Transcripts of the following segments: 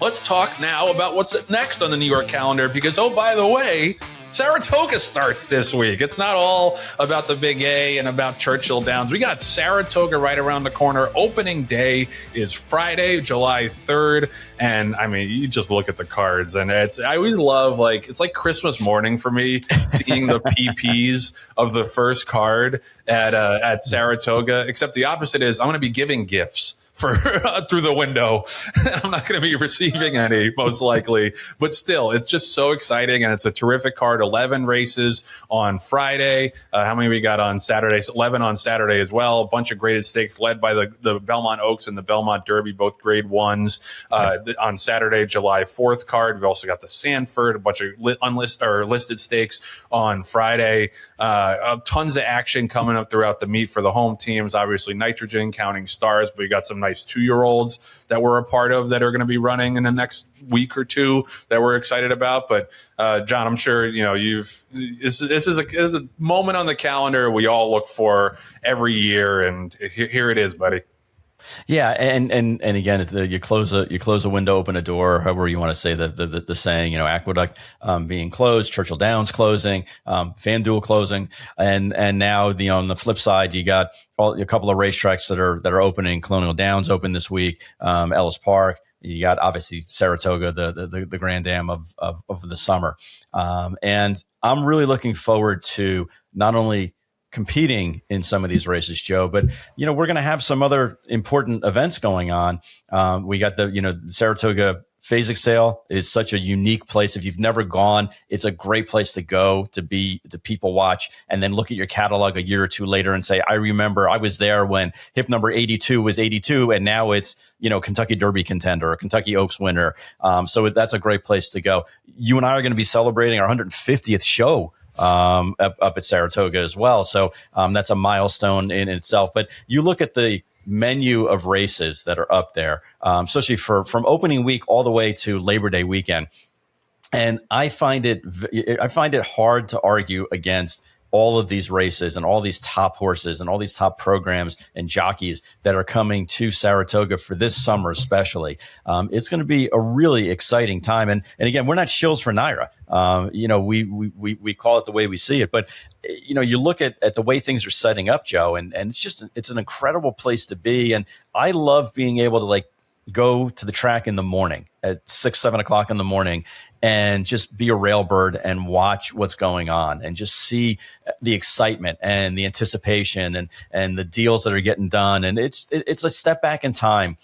let's talk now about what's next on the New York calendar because, oh, by the way, Saratoga starts this week. It's not all about the Big A and about Churchill Downs. We got Saratoga right around the corner. Opening day is Friday, July 3rd. And I mean, you just look at the cards and I always love, like, it's like Christmas morning for me, seeing the PPs of the first card at Saratoga, except the opposite is I'm going to be giving gifts for through the window. I'm not going to be receiving any, most likely, but still, it's just so exciting, and it's a terrific card. 11 races on Friday. How many we got on Saturday? 11 on Saturday as well. A bunch of graded stakes led by the Belmont Oaks and the Belmont Derby, both grade ones. On Saturday, July 4th card. We've also got the Sanford, a bunch of listed stakes on Friday. Tons of action coming up throughout the meet for the home teams. Obviously, Nitrogen, Counting Stars, but we got some nice 2-year-olds that we're a part of that are going to be running in the next week or two that we're excited about. But John, I'm sure this is a moment on the calendar we all look for every year, and here it is, buddy. Yeah, and again, it's you close a window, open a door, however you want to say the saying. Aqueduct being closed, Churchill Downs closing, FanDuel closing, and now on the flip side, you got a couple of racetracks that are opening. Colonial Downs open this week, Ellis Park. You got obviously Saratoga, the Grand Dam of the summer, and I'm really looking forward to not only competing in some of these races, Joe, but we're going to have some other important events going on. We got the Saratoga Phasic Sale is such a unique place. If you've never gone, it's a great place to go to people watch and then look at your catalog a year or two later and say, I remember I was there when hip number 82 was 82 and now it's Kentucky Derby contender or Kentucky Oaks winner. So that's a great place to go. You and I are going to be celebrating our 150th show up at Saratoga as well. So that's a milestone in itself. But you look at the menu of races that are up there, especially from opening week all the way to Labor Day weekend. And I find it hard to argue against all of these races and all these top horses and all these top programs and jockeys that are coming to Saratoga for this summer, especially. It's going to be a really exciting time. And again, we're not shills for NYRA. We call it the way we see it, but you look at the way things are setting up, Joe, and it's an incredible place to be. And I love being able to go to the track in the morning at 6-7 o'clock in the morning and just be a railbird and watch what's going on and just see the excitement and the anticipation and the deals that are getting done. And it's a step back in time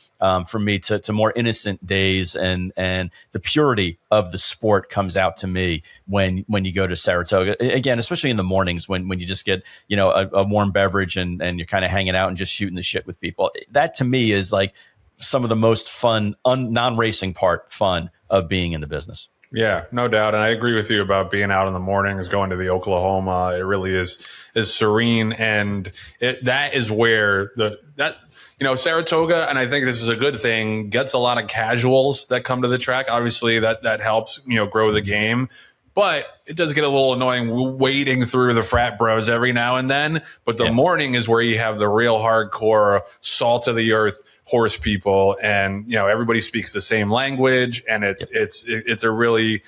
for me to more innocent days, and the purity of the sport comes out to me when you go to Saratoga, again, especially in the mornings when you just get a warm beverage and you're kind of hanging out and just shooting the shit with people. That to me is like some of the most fun, non-racing fun of being in the business. Yeah, no doubt. And I agree with you about being out in the mornings, going to the Oklahoma. It really is serene. And that is where Saratoga, and I think this is a good thing, gets a lot of casuals that come to the track. Obviously that helps, grow the game. But it does get a little annoying wading through the frat bros every now and then. But the morning is where you have the real hardcore, salt of the earth horse people, and everybody speaks the same language, and it's a really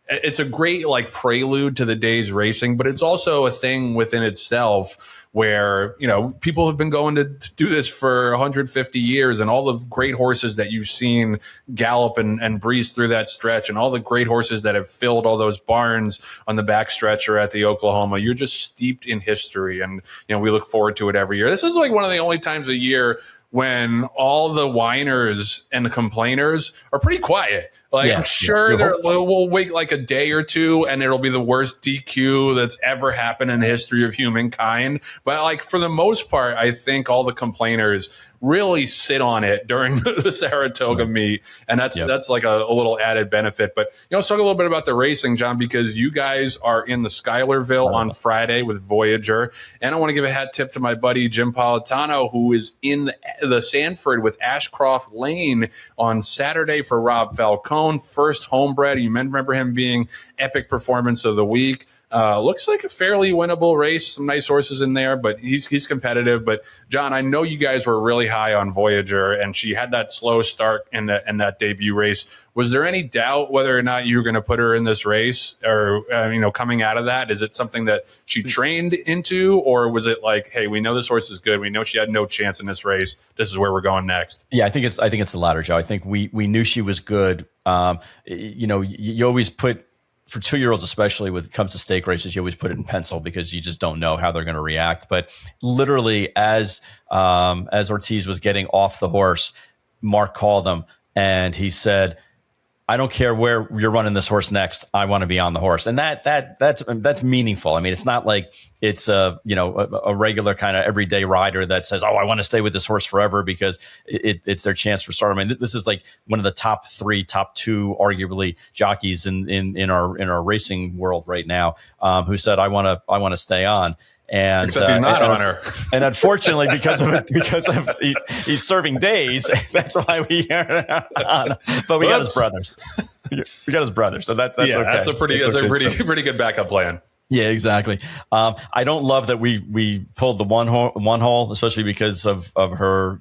it's a great prelude to the day's racing. But it's also a thing within itself where, people have been going to do this for 150 years, and all the great horses that you've seen gallop and breeze through that stretch, and all the great horses that have filled all those barns on the back stretch or at the Oklahoma, you're just steeped in history. And, we look forward to it every year. This is one of the only times a year when all the whiners and the complainers are pretty quiet. I'm sure we'll wait a day or two and it'll be the worst DQ that's ever happened in the history of humankind. But for the most part, I think all the complainers really sit on it during the Saratoga meet. And that's a little added benefit. But let's talk a little bit about the racing, John, because you guys are in the Schuylerville on Friday with Voyager. And I want to give a hat tip to my buddy Jim Politano, who is in the Sanford with Ashcroft Lane on Saturday for Rob Falcone, first homebred. You remember him being epic performance of the week. Looks like a fairly winnable race. Some nice horses in there, but he's competitive. But John, I know you guys were really high on Voyager, and she had that slow start in that debut race. Was there any doubt whether or not you were going to put her in this race, or coming out of that? Is it something that she trained into, or was it like, hey, we know this horse is good, we know she had no chance in this race, this is where we're going next? Yeah, I think it's the latter, Joe. I think we knew she was good. You always put, for 2-year-olds, especially when it comes to stake races, you always put it in pencil because you just don't know how they're going to react. But literally, as Ortiz was getting off the horse, Mark called him and he said, I don't care where you're running this horse next. I want to be on the horse. And that's meaningful. I mean, it's not like it's a regular kind of everyday rider that says, oh, I want to stay with this horse forever because it's their chance for stardom. I mean, this is like one of the top 2, arguably, jockeys in our racing world right now, who said, I want to stay on. And except he's not on her. And unfortunately, because he's serving days, that's why we are on. But we got his brothers. We got his brothers, so that's okay. That's a pretty good backup plan. Yeah, exactly. I don't love that we pulled the one hole, especially because of her,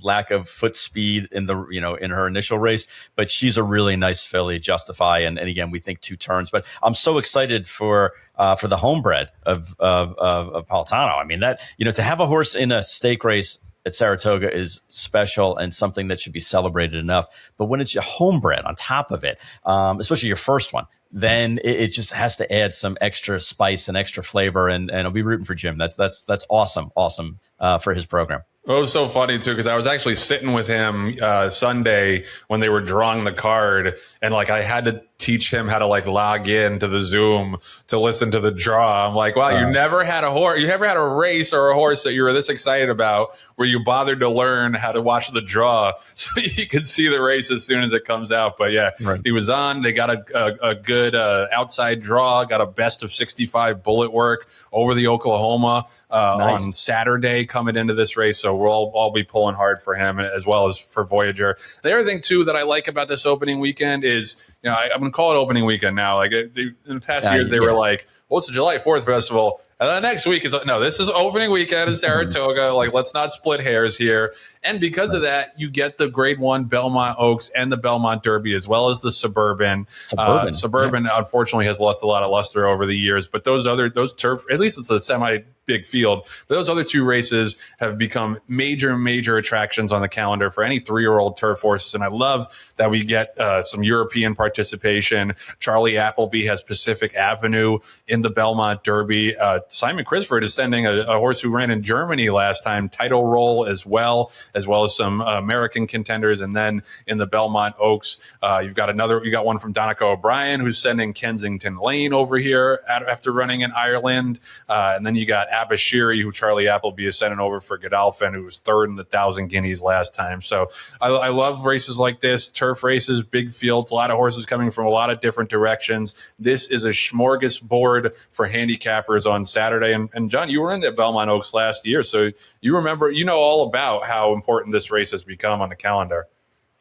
lack of foot speed in her initial race. But she's a really nice filly, Justify, and again, we think 2 turns. But I'm so excited for the homebred of Politano. I mean, that to have a horse in a stake race at Saratoga is special and something that should be celebrated enough. But when it's your homebred on top of it, especially your first one, then it just has to add some extra spice and extra flavor. And I'll be rooting for Jim. That's awesome for his program. It was so funny, too, because I was actually sitting with him Sunday when they were drawing the card, and I had to teach him how to log in to the Zoom to listen to the draw. I'm like, wow, you never had a horse, you never had a race or a horse that you were this excited about where you bothered to learn how to watch the draw so you can see the race as soon as it comes out. But yeah, right. He was on. They got a good outside draw, got a best of 65 bullet work over the Oklahoma nice. On Saturday coming into this race. So we'll all be pulling hard for him as well as for Voyager. The other thing, too, that I like about this opening weekend is, I'm going to call it opening weekend now. In the past years, they were like, well, it's a July 4th festival. And then next week is no, this is opening weekend in Saratoga. Let's not split hairs here. And because of that, you get the Grade 1 Belmont Oaks and the Belmont Derby, as well as the Suburban. Suburban, unfortunately, has lost a lot of luster over the years. But those turf, at least it's a semi-big field. But those other 2 races have become major attractions on the calendar for any 3-year-old turf horses. And I love that we get some European participation. Charlie Appleby has Pacific Avenue in the Belmont Derby. Simon Crisford is sending a horse who ran in Germany last time, Title Roll as well as some American contenders. And then in the Belmont Oaks, you got one from Donica O'Brien, who's sending Kensington Lane over here after running in Ireland. And then you got Abashiri, who Charlie Appleby is sending over for Godolphin, who was 3rd in the 1,000 Guineas last time. So I love races like this, turf races, big fields, a lot of horses coming from a lot of different directions. This is a smorgasbord for handicappers on Saturday. And John, you were in the Belmont Oaks last year, so you remember, all about how important this race has become on the calendar.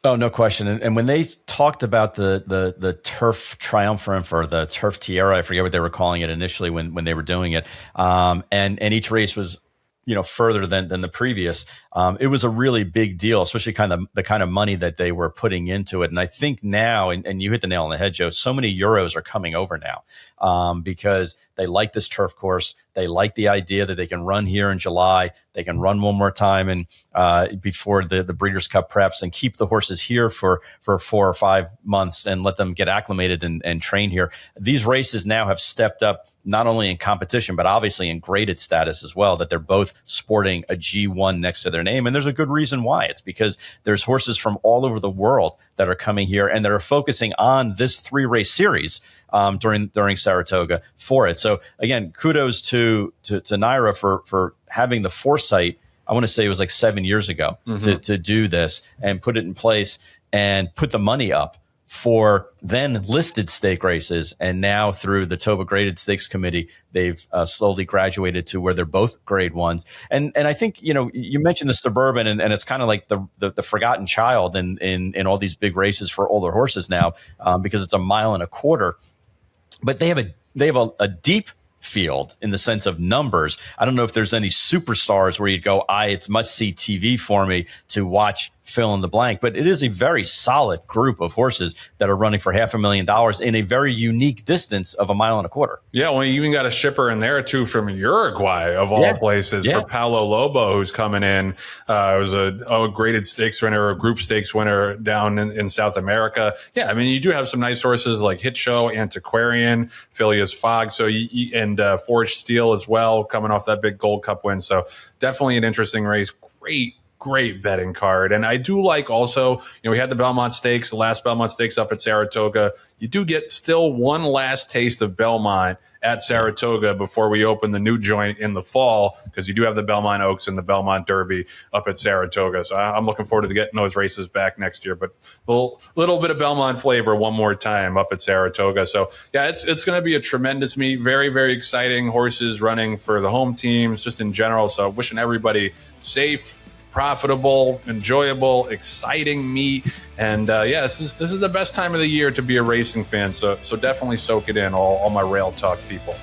Oh, no question. And when they talked about the turf triumvirate or the turf tiara, I forget what they were calling it initially when they were doing it, and each race was further than the previous. It was a really big deal, especially the kind of money that they were putting into it. And I think now, and you hit the nail on the head, Joe, so many Euros are coming over now because they like this turf course. They like the idea that they can run here in July. They can run one more time and before the Breeders' Cup preps and keep the horses here for 4 or 5 months and let them get acclimated and train here. These races now have stepped up not only in competition, but obviously in graded status as well, that they're both sporting a G1 next to their name. And there's a good reason why. It's because there's horses from all over the world that are coming here and that are focusing on this 3-race series during Saratoga for it. So again, kudos to Naira for having the foresight. I want to say it was like 7 years ago to do this and put it in place and put the money up for then listed stake races. And now through the TOBA Graded Stakes Committee, they've slowly graduated to where they're both grade ones. And I think, you mentioned the Suburban and it's kind of like the forgotten child in all these big races for older horses now because it's a 1.25 miles. But they have they have a deep field in the sense of numbers. I don't know if there's any superstars where you'd go, it's must-see TV for me to watch fill in the blank, but it is a very solid group of horses that are running for $500,000 in a very unique distance of 1.25 miles. Yeah, well, you even got a shipper in there too from Uruguay of all places for Paulo Lobo, who's coming in. It was a graded stakes winner, a group stakes winner down in South America. Yeah, I mean, you do have some nice horses like Hit Show, Antiquarian, Phileas Fogg, and Forged Steel as well, coming off that big Gold Cup win. So definitely an interesting race. Great betting card. And I do like also, we had the Belmont Stakes, the last Belmont Stakes up at Saratoga. You do get still one last taste of Belmont at Saratoga before we open the new joint in the fall, because you do have the Belmont Oaks and the Belmont Derby up at Saratoga. So I'm looking forward to getting those races back next year. But a little bit of Belmont flavor one more time up at Saratoga. So yeah, it's going to be a tremendous meet. Very, very exciting horses running for the home teams just in general. So wishing everybody safe, profitable, enjoyable, exciting meet. And this is the best time of the year to be a racing fan. So definitely soak it in, all my rail talk people.